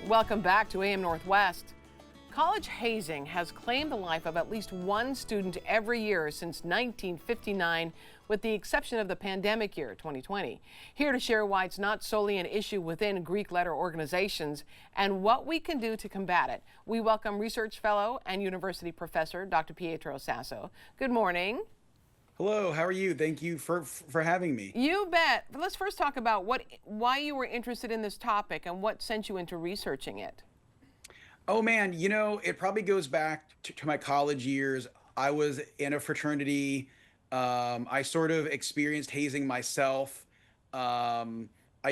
Welcome back to AM Northwest. College hazing has claimed the life of at least one student every year since 1959, with the exception of the pandemic year, 2020. Here to share why it's not solely an issue within Greek letter organizations and what we can do to combat it, we welcome research fellow and university professor Dr. Pietro Sasso. Good morning. Hello, how are you? Thank you for having me. You bet. Let's first talk about why you were interested in this topic and what sent you into researching it. Oh man, it probably goes back to my college years. I was in a fraternity. I sort of experienced hazing myself. I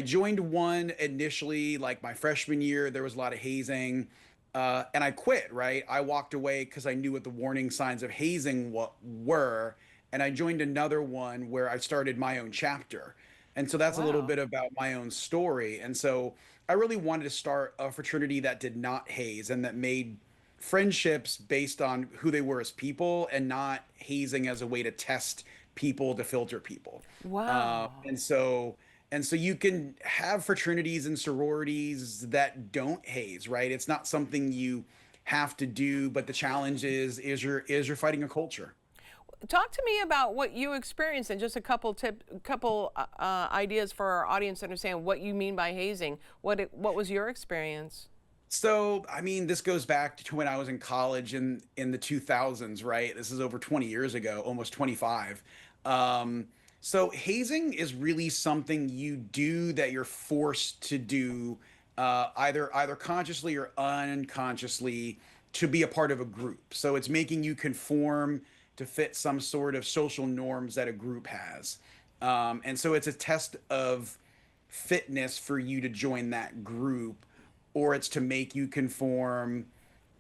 joined one initially, like my freshman year. There was a lot of hazing, and I quit. Right, I walked away because I knew what the warning signs of hazing were. And I joined another one where I started my own chapter. And so that's a little Wow. bit about my own story. And so I really wanted to start a fraternity that did not haze and that made friendships based on who they were as people and not hazing as a way to test people, to filter people. Uh, Wow. and so and so you can have fraternities and sororities that don't haze, right? It's not something you have to do, but the challenge is you're fighting a culture. Talk to me about what you experienced and just a couple ideas for our audience to understand what you mean by hazing. What was your experience? So, I mean, this goes back to when I was in college in the 2000s, right? This is over 20 years ago, almost 25. Um, so hazing is really something you do that you're forced to do, either consciously or unconsciously, to be a part of a group. So it's making you conform to fit some sort of social norms that a group has. And so it's a test of fitness for you to join that group, or it's to make you conform,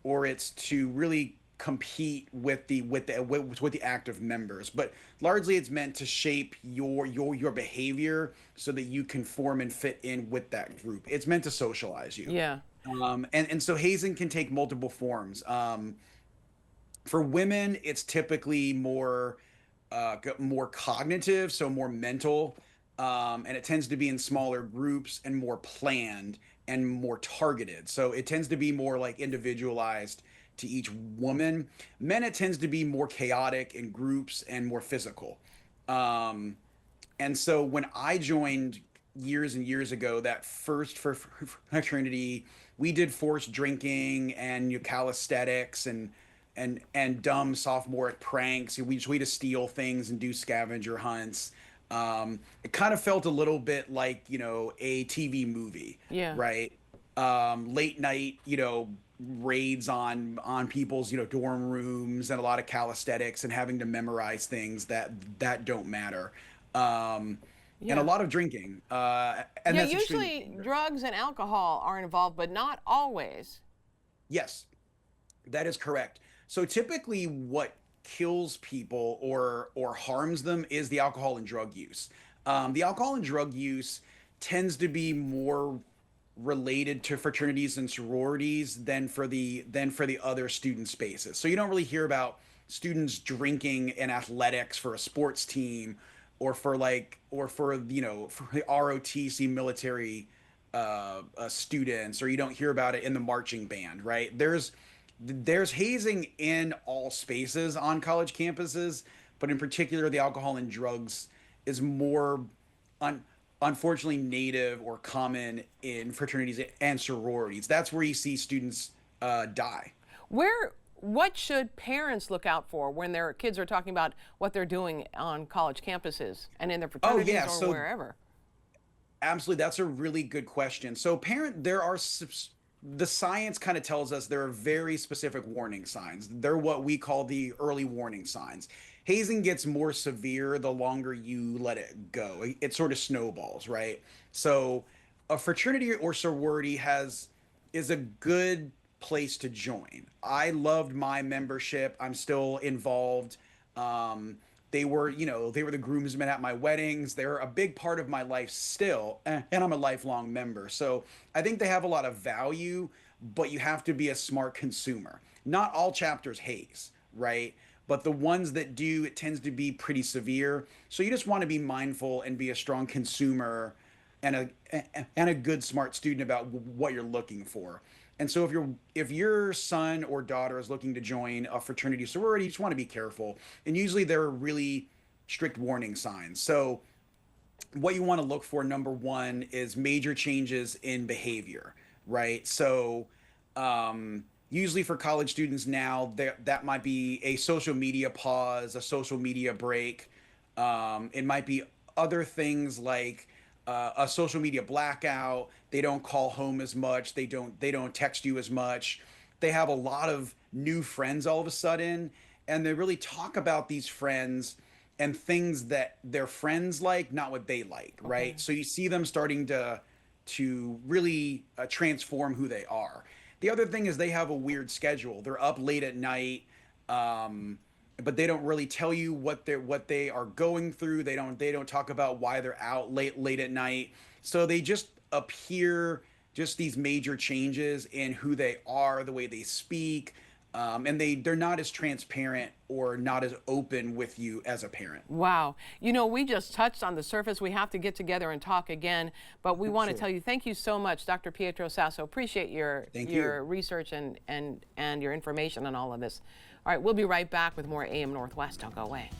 or it's to really compete with the active members. But largely, it's meant to shape your behavior so that you conform and fit in with that group. It's meant to socialize you. Yeah. And so hazing can take multiple forms. For women, it's typically more cognitive, so more mental, and it tends to be in smaller groups and more planned and more targeted. So it tends to be more like individualized to each woman. Men, it tends to be more chaotic in groups and more physical. Um, and so when I joined years and years ago, that first for fraternity, we did forced drinking and calisthenics and dumb sophomoric pranks. We just steal things and do scavenger hunts. It kind of felt a little bit like a TV movie, Yeah. right? Late night, raids on people's dorm rooms and a lot of calisthenics and having to memorize things that don't matter. And a Yeah. lot of drinking, and Yeah, that's extremely usually dangerous. drugs and alcohol are involved, but not always. Yes, that is correct. So typically what kills people or harms them is the alcohol and drug use. The alcohol and drug use tends to be more related to fraternities and sororities than for the other student spaces. So you don't really hear about students drinking in athletics for a sports team or for the ROTC military students, or you don't hear about it in the marching band, right? There's hazing in all spaces on college campuses, but in particular, the alcohol and drugs is more un, unfortunately native or common in fraternities and sororities. That's where you see students die. What should parents look out for when their kids are talking about what they're doing on college campuses and in their Oh fraternities yeah, or so wherever? absolutely, that's a really good question. So, the science kind of tells us there are very specific warning signs. They're what we call the early warning signs. Hazing gets more severe the longer you let it go. It sort of snowballs, right? So, a fraternity or sorority is a good place to join. I loved my membership. I'm still involved. Um, they were the groomsmen at my weddings. They're a big part of my life still, and I'm a lifelong member. So I think they have a lot of value, but you have to be a smart consumer. Not all chapters haze, right? But the ones that do, it tends to be pretty severe. So you just want to be mindful and be a strong consumer and a good smart student about what you're looking for. And so if your son or daughter is looking to join a fraternity sorority, you just want to be careful. And usually there are really strict warning signs. So what you want to look for, number one, is major changes in behavior, right? So usually for college students now, that might be a social media pause, a social media break. It might be other things like a social media blackout. They don't call home as much. They don't text you as much. They have a lot of new friends all of a sudden, and they really talk about these friends and things that their friends like, not what they like, right? Okay. So you see them starting to really transform who they are. The other thing is they have a weird schedule. They're up late at night, but they don't really tell you what they are going through. They don't talk about why they're out late at night. So they just appear just these major changes in who they are, the way they speak, and they're not as transparent or not as open with you as a parent. Wow. You know, we just touched on the surface. We have to get together and talk again, but we want to Sure. tell you thank you so much, Dr. Pietro Sasso. Appreciate your Thank your you. research and your information on all of this. All right, we'll be right back with more AM Northwest. Don't go away.